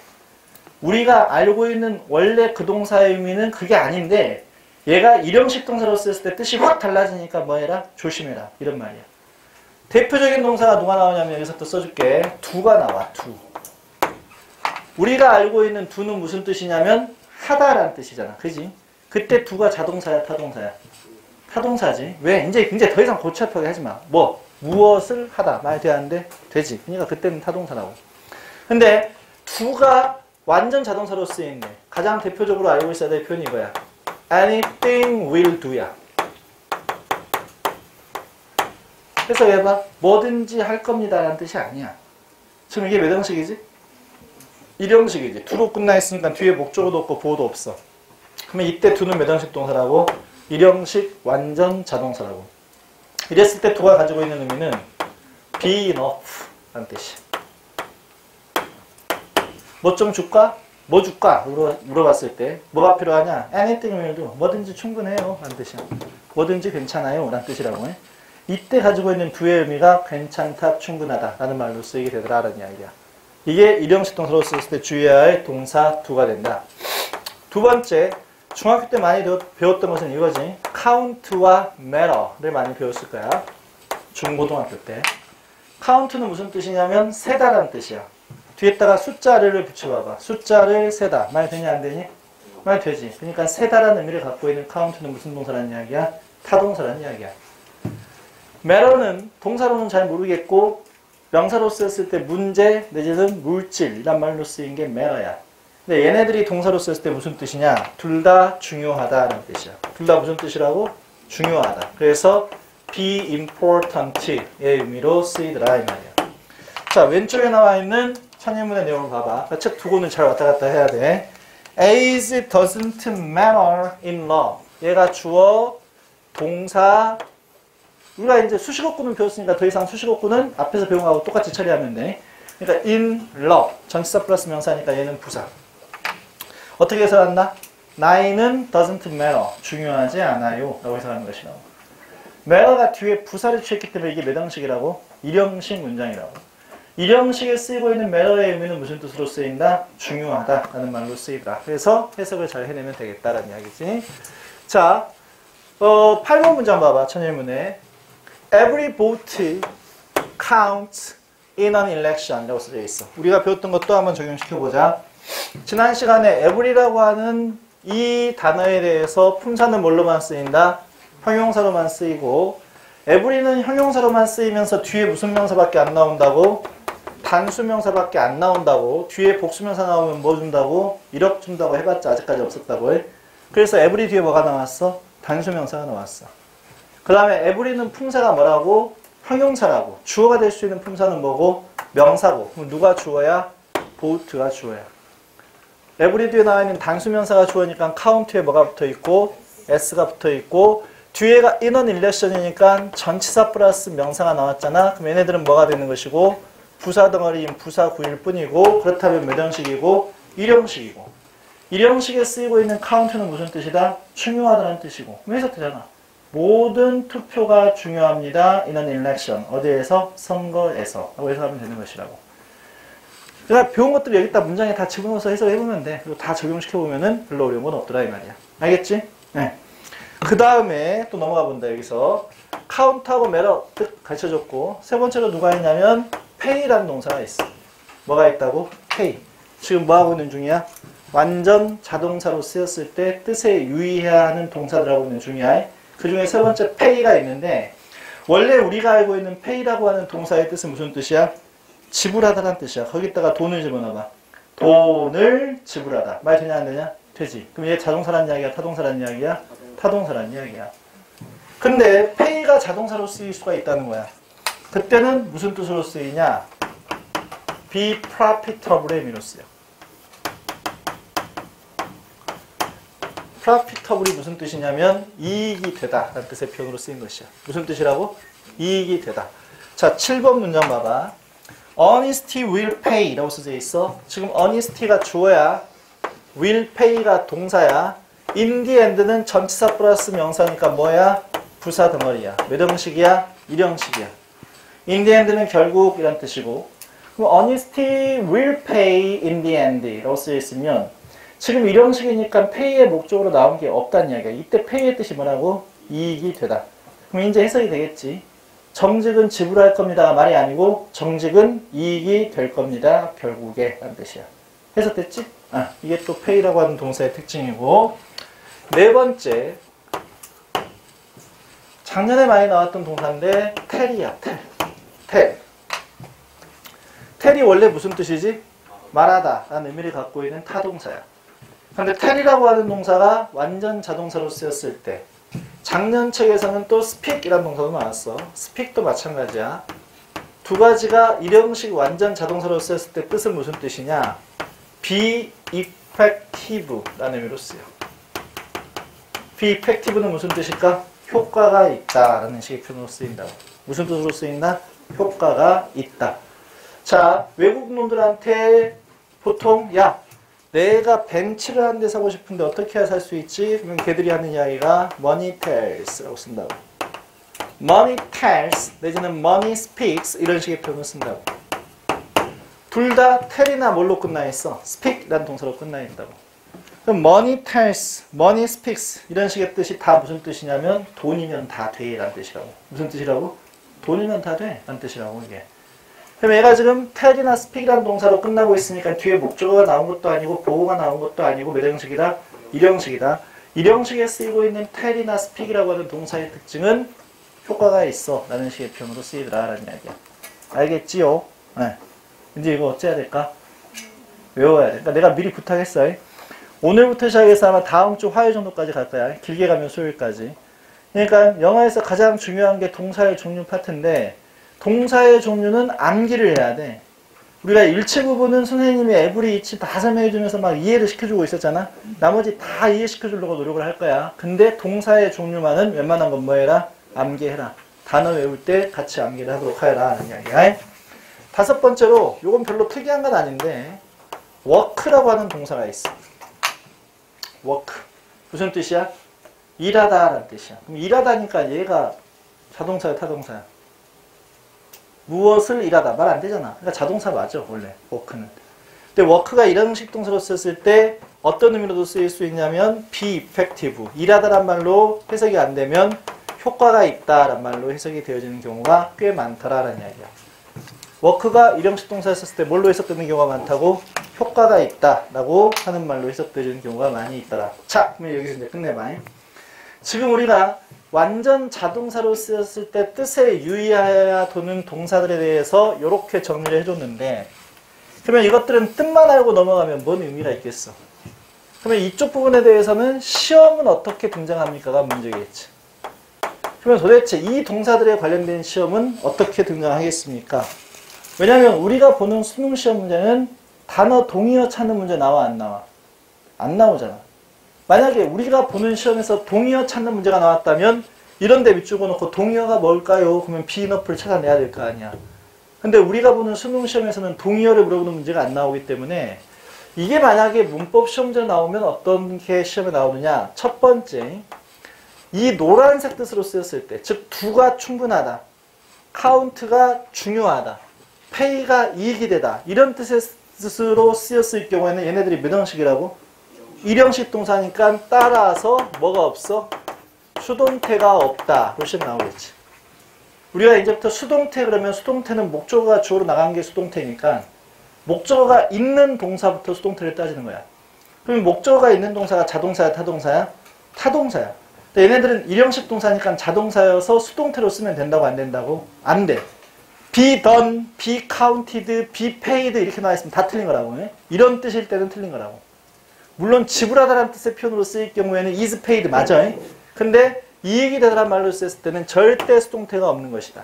우리가 알고 있는 원래 그 동사의 의미는 그게 아닌데 얘가 1형식 동사로 쓰였을 때 뜻이 확 달라지니까 뭐 해라? 조심해라. 이런 말이야. 대표적인 동사가 누가 나오냐면 여기서 또 써줄게. 두가 나와. 두. 우리가 알고 있는 두는 무슨 뜻이냐면 하다라는 뜻이잖아. 그지? 그때 두가 자동사야 타동사야? 타동사지. 왜? 이제 더 이상 고차하게 하지 마. 뭐? 무엇을 하다. 말 되는데 되지. 그러니까 그때는 타동사라고. 근데 do가 완전 자동사로 쓰이는데 가장 대표적으로 알고 있어야 될 표현이 이거야. anything will do야. 해석해봐. 뭐든지 할 겁니다 라는 뜻이 아니야. 지금 이게 몇 형식이지? 1형식이지. do로 끝나 있으니까 뒤에 목적어도 없고 보호도 없어. 그러면 이때 do는 몇 형식 동사라고? 1형식 완전 자동사라고. 이랬을 때 do가 가지고 있는 의미는 be enough 라는 뜻이야. 뭐 좀 줄까? 뭐 줄까? 물어봤을 때 뭐가 필요하냐? anything will do. 뭐든지 충분해요 라는 뜻이야. 뭐든지 괜찮아요 라는 뜻이라고 해. 이때 가지고 있는 do의 의미가 괜찮다, 충분하다 라는 말로 쓰이게 되더라 라는 이야기야. 이게 1형식 동사로 쓰였을 때 주의해야 할 동사 do가 된다. 두 번째, 중학교 때 많이 배웠던 것은 이거지. count와 matter를 많이 배웠을 거야. 중고등학교 때. count는 무슨 뜻이냐면 세다라는 뜻이야. 뒤에다가 숫자를 붙여봐봐. 숫자를 세다. 말 되냐 안 되니? 말 되지. 그러니까 세다라는 의미를 갖고 있는 count는 무슨 동사라는 이야기야? 타동사라는 이야기야. matter는 동사로는 잘 모르겠고 명사로 쓰였을 때 문제 내지는 물질이란 말로 쓰인 게 matter야. 근데 얘네들이 동사로 쓰였을 때 무슨 뜻이냐? 둘 다 중요하다라는 뜻이야. 둘 다 무슨 뜻이라고? 중요하다. 그래서 be important의 의미로 쓰이더라 이 말이야. 자, 왼쪽에 나와 있는 천예문의 내용을 봐봐. 책 두 권을 잘 왔다 갔다 해야 돼. Age doesn't matter in love. 얘가 주어, 동사. 우리가 이제 수식어구는 배웠으니까 더 이상 수식어구는 앞에서 배운 거하고 똑같이 처리하면 돼. 그러니까 in love. 전치사 플러스 명사니까 얘는 부사. 어떻게 해석한다? 나이는 doesn't matter. 중요하지 않아요. 라고 해석하는 것이라고. matter가 뒤에 부사를 취했기 때문에 이게 몇 형식이라고? 1형식 문장이라고. 1형식에 쓰이고 있는 matter의 의미는 무슨 뜻으로 쓰인다? 중요하다 라는 말로 쓰이더라. 그래서 해석을 잘 해내면 되겠다라는 이야기지. 자, 8번 문장 봐봐. 천일문에 Every vote counts in an election 라고 써져 있어. 우리가 배웠던 것도 한번 적용시켜보자. 지난 시간에 every라고 하는 이 단어에 대해서 품사는 뭘로만 쓰인다? 형용사로만 쓰이고 every는 형용사로만 쓰이면서 뒤에 무슨 명사밖에 안 나온다고? 단수명사밖에 안 나온다고. 뒤에 복수명사 나오면 뭐 준다고? 1억 준다고 해봤자 아직까지 없었다고 해. 그래서 every 뒤에 뭐가 나왔어? 단수명사가 나왔어. 그 다음에 every는 품사가 뭐라고? 형용사라고. 주어가 될 수 있는 품사는 뭐고? 명사고. 그럼 누가 주어야? boat가 주어야. every 뒤에 나와 있는 단수명사가 주어니까 count에 뭐가 붙어있고? s가 붙어있고 뒤에가 in an election이니까 전치사 플러스 명사가 나왔잖아. 그럼 얘네들은 뭐가 되는 것이고? 부사 덩어리인 부사 구일 뿐이고 그렇다면 몇 형식이고? 1형식이고 1형식에 쓰이고 있는 count는 무슨 뜻이다? 중요하다는 뜻이고 해석되잖아. 모든 투표가 중요합니다. in an election. 어디에서? 선거에서. 라고 해석하면 되는 것이라고. 그러니까 배운 것들 여기다 문장에 다 집어넣어서 해석해보면 돼. 그리고 다 적용시켜보면은 별로 어려운 건 없더라 이 말이야. 알겠지? 네. 그 다음에 또 넘어가 본다. 여기서 count하고 matter 뜻 가르쳐줬고 세 번째로 누가 있냐면 pay라는 동사가 있어. 뭐가 있다고? pay. 지금 뭐 하고 있는 중이야? 완전 자동사로 쓰였을 때 뜻에 유의해야 하는 동사들 하고 있는 중이야. 그 중에 세 번째 pay가 있는데 원래 우리가 알고 있는 pay라고 하는 동사의 뜻은 무슨 뜻이야? 지불하다라는 뜻이야. 거기다가 돈을 집어넣어봐. 돈을 지불하다. 말 되냐 안 되냐? 되지. 그럼 얘 자동사란 이야기야? 타동사란 이야기야? 타동사란 이야기야. 근데 pay가 자동사로 쓰일 수가 있다는 거야. 그때는 무슨 뜻으로 쓰이냐? be profitable의 의미로 쓰여. profitable이 무슨 뜻이냐면 이익이 되다 라는 뜻의 표현으로 쓰인 것이야. 무슨 뜻이라고? 이익이 되다. 자, 7번 문장 봐봐. honesty will pay 라고 써져 있어. 지금 honesty가 주어야 will pay가 동사야. in the end는 전치사 플러스 명사니까 뭐야? 부사 덩어리야. 몇 형식이야? 1형식이야. in the end는 결국 이란 뜻이고 그럼 honesty will pay in the end 라고 쓰여 있으면 지금 1형식이니까 pay의 목적으로 나온 게 없다는 이야기야. 이때 pay의 뜻이 뭐라고? 이익이 되다. 그럼 이제 해석이 되겠지. 정직은 지불할 겁니다가 말이 아니고 정직은 이익이 될 겁니다. 결국에 라는 뜻이야. 해석됐지? 이게 또 pay라고 하는 동사의 특징이고 네 번째 작년에 많이 나왔던 동사인데 텔이야. 텔. 텔이 원래 무슨 뜻이지? 말하다 라는 의미를 갖고 있는 타동사야. 근데 텔이라고 하는 동사가 완전 자동사로 쓰였을 때 작년 책에서는 또 speak이라는 동사도 나왔어. speak도 마찬가지야. 두 가지가 일형식 완전 자동사로 쓰였을 때 뜻은 무슨 뜻이냐? be effective 라는 의미로 쓰여. be effective는 무슨 뜻일까? 효과가 있다 라는 식의 표현으로 쓰인다고. 무슨 뜻으로 쓰인다? 효과가 있다. 자, 외국 놈들한테 보통 야, 내가 벤츠를 한 대 사고 싶은데 어떻게 해야 살 수 있지? 그러면 걔들이 하는 이야기가 money tells라고 쓴다고. money tells 내지는 money speaks 이런 식의 표현을 쓴다고. 둘 다 tell이나 뭘로 끝나 있어? speak이라는 동사로 끝나 있다고. 그럼 money tells, money speaks 이런 식의 뜻이 다 무슨 뜻이냐면 돈이면 다 돼 라는 뜻이라고. 무슨 뜻이라고? 돈이면 다 돼 라는 뜻이라고 이게. 그럼 얘가 지금 tell이나 speak이라는 동사로 끝나고 있으니까 뒤에 목적어가 나온 것도 아니고 보호가 나온 것도 아니고 몇 형식이다? 일형식이다. 일형식에 쓰이고 있는 tell이나 speak이라고 하는 동사의 특징은 효과가 있어 라는 식의 표현으로 쓰이더라 라는 이야기야. 알겠지요? 네. 이제 이거 어찌해야 될까? 외워야 돼. 그러니까 내가 미리 부탁했어. 오늘부터 시작해서 아마 다음 주 화요일 정도까지 갈 거야. 길게 가면 수요일까지. 그러니까 영어에서 가장 중요한 게 동사의 종류 파트인데 동사의 종류는 암기를 해야 돼. 우리가 일체 부분은 선생님이 에브리 이치 다 설명해주면서 막 이해를 시켜주고 있었잖아. 나머지 다 이해시켜주려고 노력을 할 거야. 근데 동사의 종류만은 웬만한 건 뭐 해라? 암기해라. 단어 외울 때 같이 암기를 하도록 하여라 하는 이야기야. 다섯 번째로 이건 별로 특이한 건 아닌데 work라고 하는 동사가 있어. work. 무슨 뜻이야? 일하다 라는 뜻이야. 그럼 일하다니까 얘가 자동사야 타동사야? 무엇을 일하다 말 안 되잖아. 그러니까 자동사 맞아 원래 work는. 근데 work가 이런 형식 동사로 썼을 때 어떤 의미로도 쓰일 수 있냐면 be effective. 일하다란 말로 해석이 안 되면 효과가 있다란 말로 해석이 되어지는 경우가 꽤 많더라라는 이야기야. work가 일형식 동사를 썼을 때 뭘로 해석되는 경우가 많다고? 효과가 있다라고 하는 말로 해석되는 경우가 많이 있더라. 자, 그럼 여기서 이제 끝내봐. 지금 우리가 완전 자동사로 쓰였을 때 뜻에 유의해야 도는 동사들에 대해서 이렇게 정리를 해줬는데 그러면 이것들은 뜻만 알고 넘어가면 뭔 의미가 있겠어? 그러면 이쪽 부분에 대해서는 시험은 어떻게 등장합니까가 문제겠지. 그러면 도대체 이 동사들에 관련된 시험은 어떻게 등장하겠습니까? 왜냐하면 우리가 보는 수능 시험 문제는 단어 동의어 찾는 문제 나와 안 나와? 안 나오잖아. 만약에 우리가 보는 시험에서 동의어 찾는 문제가 나왔다면 이런 데 밑줄 그어놓고 동의어가 뭘까요? 그러면 비인어플을 찾아내야 될 거 아니야. 근데 우리가 보는 수능 시험에서는 동의어를 물어보는 문제가 안 나오기 때문에 이게 만약에 문법 시험제 나오면 어떤 게 시험에 나오느냐? 첫 번째, 이 노란색 뜻으로 쓰였을 때, 즉 두가 충분하다, 카운트가 중요하다, 페이가 이익이 되다 이런 뜻의 뜻으로 쓰였을 경우에는 얘네들이 몇 형식이라고? 일형식 동사니까 따라서 뭐가 없어? 수동태가 없다. 로 시험 나오겠지. 우리가 이제부터 수동태 그러면 수동태는 목적어가 주어로 나간 게 수동태니까 목적어가 있는 동사부터 수동태를 따지는 거야. 그럼 목적어가 있는 동사가 자동사야 타동사야? 타동사야. 근데 얘네들은 일형식 동사니까 자동사여서 수동태로 쓰면 된다고 안 된다고? 안 돼. be done, be counted, be paid 이렇게 나와 있으면 다 틀린 거라고. 이런 뜻일 때는 틀린 거라고. 물론 지불하다라는 뜻의 표현으로 쓰일 경우에는 is paid 맞아. 근데 이익이 되다라는 말로 쓰였을 때는 절대 수동태가 없는 것이다.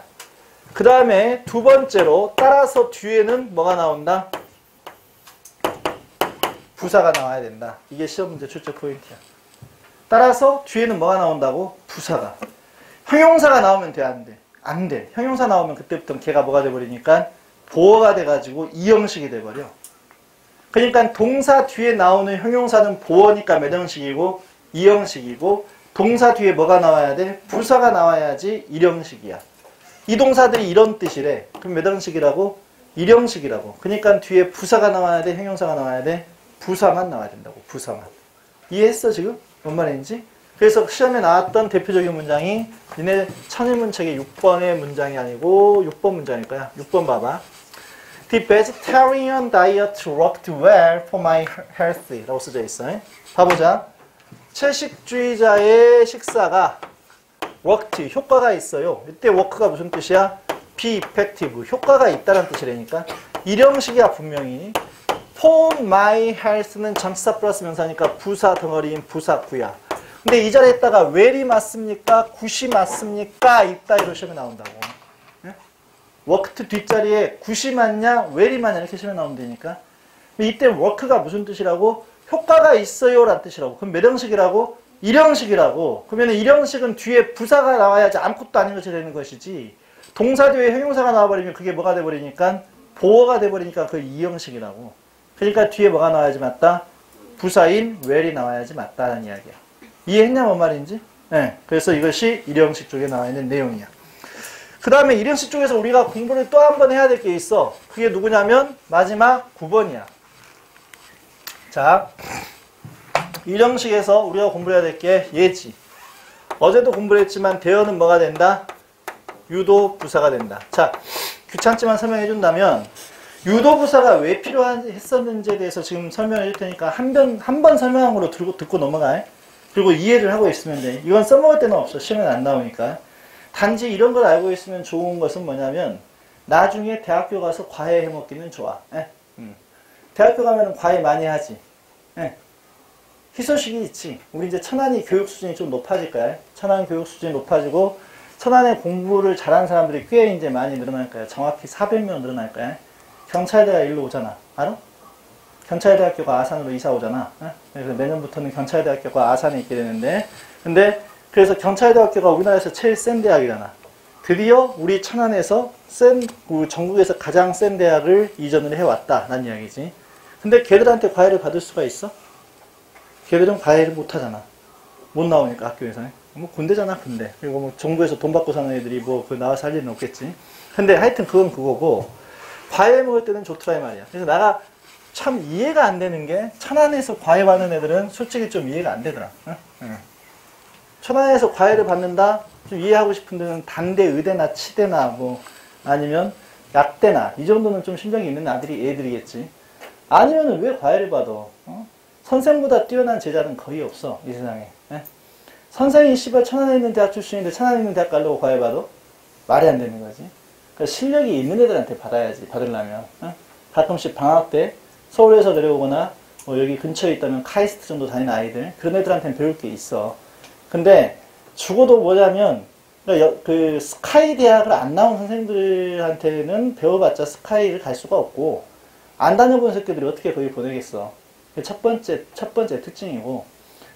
그 다음에 두 번째로 따라서 뒤에는 뭐가 나온다? 부사가 나와야 된다. 이게 시험 문제 출제 포인트야. 따라서 뒤에는 뭐가 나온다고? 부사가. 형용사가 나오면 돼, 안 돼? 안 돼. 형용사 나오면 그때부터 걔가 뭐가 돼버리니까 보어가 돼가지고 이형식이 돼버려. 그러니까 동사 뒤에 나오는 형용사는 보어니까 몇 형식이고 이형식이고 동사 뒤에 뭐가 나와야 돼? 부사가 나와야지 일형식이야. 이 동사들이 이런 뜻이래. 그럼 몇 형식이라고? 일형식이라고. 그러니까 뒤에 부사가 나와야 돼? 형용사가 나와야 돼? 부사만 나와야 된다고. 부사만. 이해했어 지금? 뭔 말인지? 그래서 시험에 나왔던 대표적인 문장이 니네 천일문책의 6번의 문장이 아니고 6번 문장일 거야. 6번 봐봐. The vegetarian diet worked well for my health 라고 써져 있어. 봐보자. 채식주의자의 식사가 worked, 효과가 있어요. 이때 work가 무슨 뜻이야? be effective, 효과가 있다는 뜻이라니까. 일형식이야 분명히. for my health는 전치사 플러스 명사니까 부사 덩어리인 부사구야. 근데 이 자리에다가 well이 맞습니까? 굿이 맞습니까? 있다 이런 시험에 나온다고. 네? worked 뒷자리에 굿이 맞냐? well이 맞냐? 이렇게 시험에 나온다니까. 이때 work가 무슨 뜻이라고? 효과가 있어요 라는 뜻이라고. 그럼 몇 형식이라고? 일형식이라고. 그러면 일형식은 뒤에 부사가 나와야지 아무것도 아닌 것이 되는 것이지, 동사 뒤에 형용사가 나와버리면 그게 뭐가 돼버리니까? 보어가 돼버리니까 그 이형식이라고. 그러니까 뒤에 뭐가 나와야지 맞다? 부사인 well이 나와야지 맞다는 이야기야. 이해했냐 뭔 말인지? 네. 그래서 이것이 일형식 쪽에 나와 있는 내용이야. 그 다음에 일형식 쪽에서 우리가 공부를 또 한 번 해야 될 게 있어. 그게 누구냐면 마지막 9번이야. 자, 일형식에서 우리가 공부해야 될 게 예지. 어제도 공부를 했지만 대어는 뭐가 된다? 유도 부사가 된다. 자, 귀찮지만 설명해 준다면 유도 부사가 왜 필요했었는지에 대해서 지금 설명해 줄 테니까 한 번 설명한 거로 듣고 넘어가. 그리고 이해를 하고 있으면 돼. 이건 써먹을 때는 없어. 시험에 안 나오니까. 단지 이런 걸 알고 있으면 좋은 것은 뭐냐면 나중에 대학교 가서 과외 해먹기는 좋아. 대학교 가면 과외 많이 하지. 희소식이 있지. 우리 이제 천안이 교육 수준이 좀 높아질 거야. 천안 교육 수준이 높아지고 천안에 공부를 잘하는 사람들이 꽤 이제 많이 늘어날 거야. 정확히 400명 늘어날 거야. 경찰대가 일로 오잖아. 알아? 경찰대학교가 아산으로 이사 오잖아. 그래서 내년부터는 경찰대학교가 아산에 있게 되는데, 근데 그래서 경찰대학교가 우리나라에서 제일 센 대학이잖아. 드디어 우리 천안에서 전국에서 가장 센 대학을 이전을 해왔다 라는 이야기지. 근데 걔들한테 과외를 받을 수가 있어? 걔들은 과외를 못 하잖아. 못 나오니까 학교에서. 뭐 군대잖아, 군대. 그리고 뭐 정부에서 돈 받고 사는 애들이 뭐 그 나와서 할 일은 없겠지. 근데 하여튼 그건 그거고, 과외 먹을 때는 좋더라 이 말이야. 그래서 내가 참 이해가 안 되는 게, 천안에서 과외 받는 애들은 솔직히 좀 이해가 안 되더라. 천안에서 과외를 받는다? 좀 이해하고 싶은 데는 단대, 의대나 치대나 뭐 아니면 약대나 이 정도는 좀 신경이 있는 애들이겠지. 아니면은 왜 과외를 받아? 선생보다 뛰어난 제자는 거의 없어 이 세상에. 선생이 씨발 천안에 있는 대학 출신인데 천안에 있는 대학 가려고 과외 받아? 말이 안 되는 거지. 그러니까 실력이 있는 애들한테 받아야지. 받으려면 가끔씩 방학 때 서울에서 내려오거나 뭐 여기 근처에 있다면 카이스트 정도 다니는 아이들, 그런 애들한테는 배울 게 있어. 근데 죽어도 뭐냐면 그 스카이 대학을 안 나온 선생들한테는 배워봤자 스카이를 갈 수가 없고, 안 다녀본 새끼들이 어떻게 거기 보내겠어. 첫 번째 특징이고,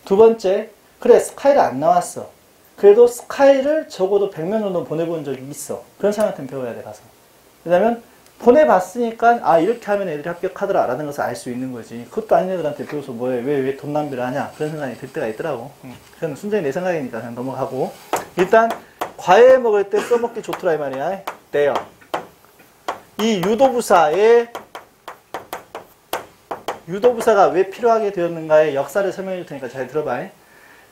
두 번째, 그래 스카이를 안 나왔어. 그래도 스카이를 적어도 100명 정도 보내본 적이 있어. 그런 사람한테는 배워야 돼 가서. 왜냐면 보내봤으니까 아 이렇게 하면 애들이 합격하더라 라는 것을 알 수 있는 거지. 그것도 아닌 애들한테 배워서 뭐해, 왜 돈 낭비를 하냐, 그런 생각이 들 때가 있더라고. 그건 순전히 내 생각이니까 그냥 넘어가고, 일단 과외 먹을 때 써먹기 좋더라 이 말이야. 돼요. 이 유도부사가 왜 필요하게 되었는가의 역사를 설명해 줄 테니까 잘 들어봐.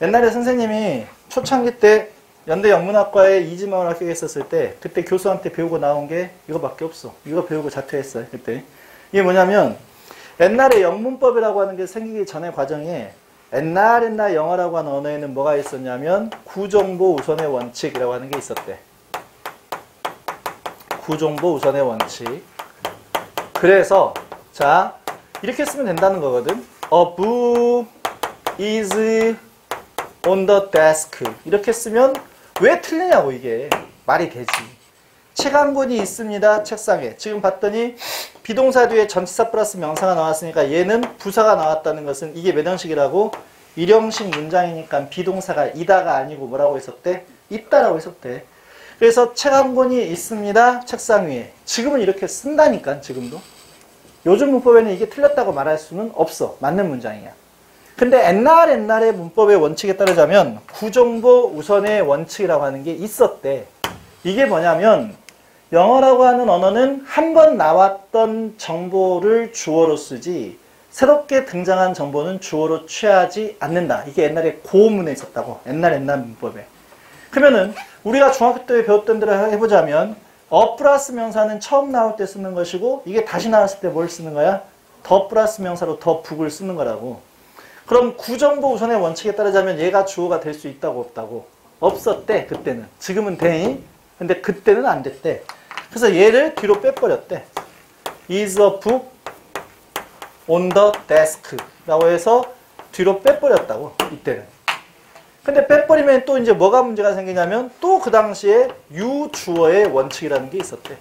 옛날에 선생님이 초창기 때 연대 영문학과에 이지마을 합격했었을 때 그때 교수한테 배우고 나온 게 이거밖에 없어. 이거 배우고 자퇴했어요 그때. 이게 뭐냐면 옛날에 영문법이라고 하는 게 생기기 전의 과정에 옛날 영어라고 하는 언어에는 뭐가 있었냐면 구정보 우선의 원칙이라고 하는 게 있었대. 구정보 우선의 원칙. 그래서 자 이렇게 쓰면 된다는 거거든. A book is on the desk. 이렇게 쓰면 왜 틀리냐고. 이게 말이 되지. 책 한 권이 있습니다 책상에. 지금 봤더니 비동사 뒤에 전치사 플러스 명사가 나왔으니까 얘는 부사가 나왔다는 것은 이게 몇 형식이라고? 일형식 문장이니까 비동사가 이다가 아니고 뭐라고 했었대? 있다라고 했었대. 그래서 책 한 권이 있습니다 책상 위에. 지금은 이렇게 쓴다니까. 지금도 요즘 문법에는 이게 틀렸다고 말할 수는 없어. 맞는 문장이야. 근데 옛날의 문법의 원칙에 따르자면 구정보 우선의 원칙이라고 하는 게 있었대. 이게 뭐냐면 영어라고 하는 언어는 한 번 나왔던 정보를 주어로 쓰지 새롭게 등장한 정보는 주어로 취하지 않는다. 이게 옛날에 고문에 있었다고. 옛날 문법에. 그러면은 우리가 중학교 때 배웠던 대로 해보자면 어 플러스 명사는 처음 나올 때 쓰는 것이고 이게 다시 나왔을 때 뭘 쓰는 거야? 더 플러스 명사로 더 북을 쓰는 거라고. 그럼 구정보 우선의 원칙에 따르자면 얘가 주어가 될 수 있다고 없다고? 없었대, 그때는. 지금은 돼. 근데 그때는 안 됐대. 그래서 얘를 뒤로 빼버렸대. is a book on the desk 라고 해서 뒤로 빼버렸다고, 이때는. 근데 빼버리면 또 이제 뭐가 문제가 생기냐면 또 그 당시에 유주어의 원칙이라는 게 있었대.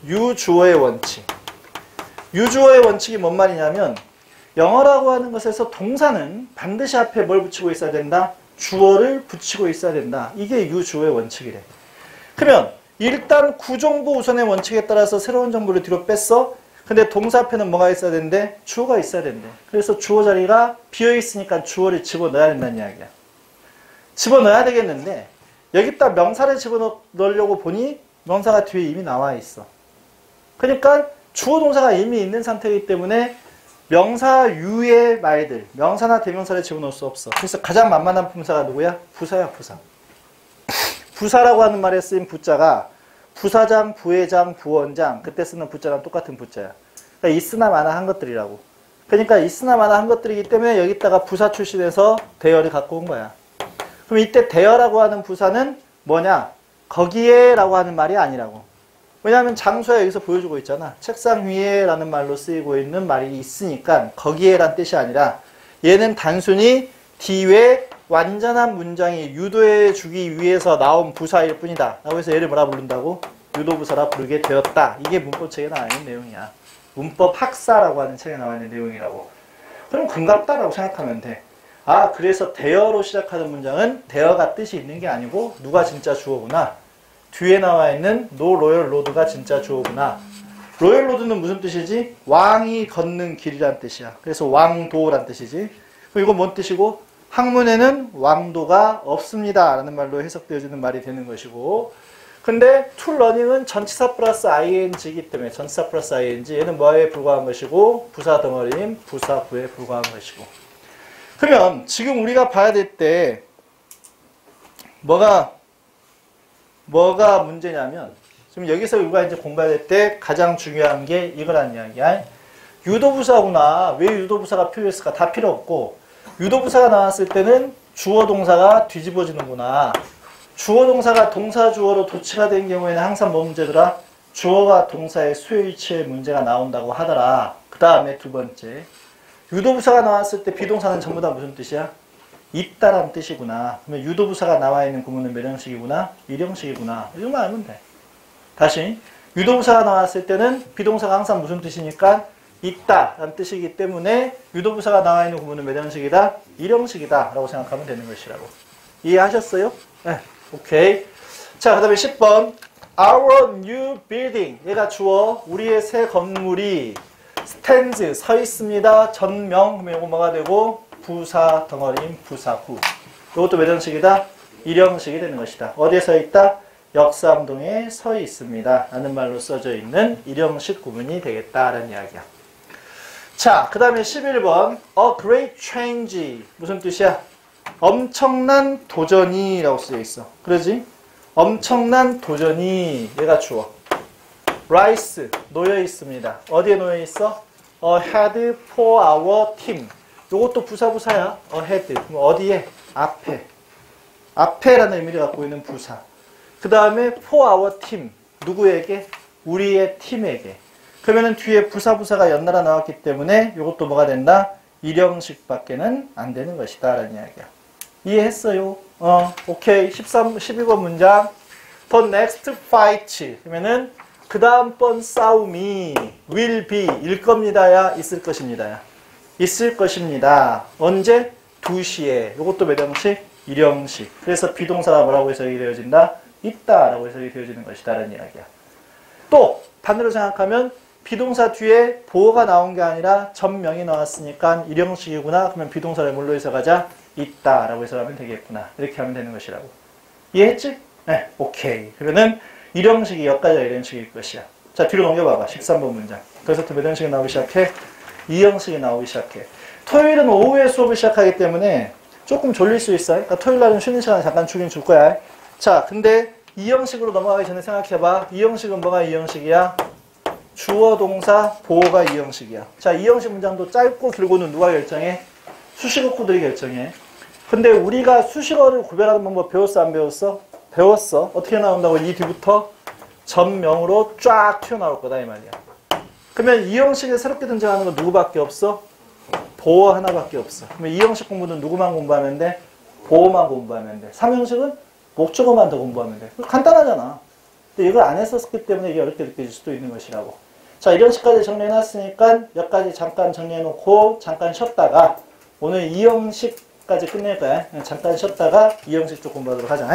유주어의 원칙. 유주어의 원칙이 뭔 말이냐면 영어라고 하는 것에서 동사는 반드시 앞에 뭘 붙이고 있어야 된다? 주어를 붙이고 있어야 된다. 이게 유주어의 원칙이래. 그러면 일단 구정부 우선의 원칙에 따라서 새로운 정보를 뒤로 뺐어. 근데 동사 앞에는 뭐가 있어야 된대? 주어가 있어야 된대. 그래서 주어 자리가 비어있으니까 주어를 집어넣어야 된다는 이야기야. 집어넣어야 되겠는데 여기다 명사를 집어넣으려고 보니 명사가 뒤에 이미 나와 있어. 그러니까 주어 동사가 이미 있는 상태이기 때문에 명사유의 말들, 명사나 대명사를 집어넣을 수 없어. 그래서 가장 만만한 품사가 누구야? 부사야, 부사. 부사라고 하는 말에 쓰인 부자가 부사장, 부회장, 부원장, 그때 쓰는 부자랑 똑같은 부자야. 그러니까 있으나 마나 한 것들이라고. 그러니까 있으나 마나 한 것들이기 때문에 여기다가 부사 출신에서 대열을 갖고 온 거야. 그럼 이때 대열라고 하는 부사는 뭐냐? 거기에 라고 하는 말이 아니라고. 왜냐하면 장소야 여기서 보여주고 있잖아. 책상 위에 라는 말로 쓰이고 있는 말이 있으니까 거기에 란 뜻이 아니라 얘는 단순히 뒤에 완전한 문장이 유도해 주기 위해서 나온 부사일 뿐이다 라고 해서 얘를 뭐라 부른다고? 유도부사라 부르게 되었다. 이게 문법책에 나와 있는 내용이야. 문법 학사라고 하는 책에 나와 있는 내용이라고. 그럼 금갑다라고 생각하면 돼. 아, 그래서 대어로 시작하는 문장은 대어가 뜻이 있는 게 아니고 누가 진짜 주어구나. 뒤에 나와 있는 No Royal Road가 진짜 주어구나. 로열 로드는 무슨 뜻이지? 왕이 걷는 길이란 뜻이야. 그래서 왕도란 뜻이지. 이건 뭔 뜻이고? 학문에는 왕도가 없습니다 라는 말로 해석되어지는 말이 되는 것이고, 근데 to learning은 전치사 플러스 ing이기 때문에 전치사 플러스 ing, 얘는 뭐에 불과한 것이고 부사 덩어리인 부사구에 불과한 것이고. 그러면 지금 우리가 봐야 될 때 뭐가 문제냐면, 지금 여기서 우리가 이제 공부해야 될 때 가장 중요한 게 이거란 이야기야. 유도부사구나. 왜 유도부사가 필요했을까? 다 필요 없고, 유도부사가 나왔을 때는 주어 동사가 뒤집어지는구나. 주어 동사가 동사 주어로 도치가 된 경우에는 항상 뭐 문제더라? 주어가 동사의 수요일치의 문제가 나온다고 하더라. 그 다음에 두 번째, 유도부사가 나왔을 때 비동사는 전부 다 무슨 뜻이야? 있다란 뜻이구나. 그러면 유도부사가 나와 있는 구문은 몇 형식이구나? 1형식이구나. 이것만 알면 돼. 다시, 유도부사가 나왔을 때는 비동사가 항상 무슨 뜻이니까? 있다라는 뜻이기 때문에 유도부사가 나와 있는 구문은 몇 형식이다? 1형식이다 라고 생각하면 되는 것이라고. 이해하셨어요? 네. 오케이. 자, 그 다음에 10번. Our new building. 얘가 주어. 우리의 새 건물이 stands. 서 있습니다. 전명. 그러면 이거 뭐가 되고? 부사 덩어리인 부사구. 이것도 몇 형식이다? 1형식이 되는 것이다. 어디에 서 있다? 역삼동에 서 있습니다 라는 말로 써져 있는 1형식 구문이 되겠다라는 이야기야. 자, 그 다음에 11번. A great change. 무슨 뜻이야? 엄청난 도전이 라고 쓰여 있어. 그러지? 엄청난 도전이, 얘가 주어. rise, 놓여 있습니다. 어디에 놓여 있어? ahead for our team. 요것도 부사야. ahead. 그럼 어디에? 앞에. 앞에라는 의미를 갖고 있는 부사. 그 다음에 for our team. 누구에게? 우리의 팀에게. 그러면은 뒤에 부사가 연달아 나왔기 때문에 요것도 뭐가 된다? 1형식밖에는 안 되는 것이다 라는 이야기야. 이해했어요? 오케이. 12번 문장. The next fight. 그러면은 그 다음번 싸움이 will be, 일 겁니다야, 있을 것입니다야. 있을 것입니다. 언제? 2시에. 요것도 몇 형식? 1형식. 그래서 비동사가 뭐라고 해석이 되어진다? 있다 라고 해석이 되어지는 것이다 라는 이야기야. 또 반대로 생각하면 비동사 뒤에 보어가 나온 게 아니라 전명이 나왔으니까 1형식이구나. 그러면 비동사를 뭘로 해석하자? 있다 라고 해석하면 되겠구나. 이렇게 하면 되는 것이라고. 이해했지? 네, 오케이. 그러면은 1형식이 여기까지가 1형식일 것이야. 자, 뒤로 넘겨봐봐. 13번 문장. 그래서부터 몇 형식이 나오기 시작해? 2형식이 나오기 시작해. 토요일은 오후에 수업을 시작하기 때문에 조금 졸릴 수 있어. 그러니까 토요일 날은 쉬는 시간에 잠깐 주긴 줄 거야. 자, 근데 2형식으로 넘어가기 전에 생각해봐. 2형식은 뭐가 2형식이야? 주어, 동사, 보어가 2형식이야. 자, 2형식 문장도 짧고 길고는 누가 결정해? 수식어코들이 결정해. 근데 우리가 수식어를 구별하는 방법 배웠어 안 배웠어? 배웠어. 어떻게 나온다고? 이 뒤부터 전명으로 쫙 튀어나올 거다 이 말이야. 그러면 이 형식에 새롭게 등장하는 건 누구밖에 없어? 보어 하나밖에 없어. 그러면 이 형식 공부는 누구만 공부하면 돼? 보어만 공부하면 돼. 3형식은 목적어만 더 공부하면 돼. 간단하잖아. 근데 이걸 안 했었기 때문에 이게 어렵게 느껴질 수도 있는 것이라고. 자, 이런 식까지 정리해놨으니까 몇 가지 잠깐 정리해놓고 잠깐 쉬었다가 오늘 이 형식까지 끝낼 거야. 잠깐 쉬었다가 이 형식 쪽 공부하도록 하자.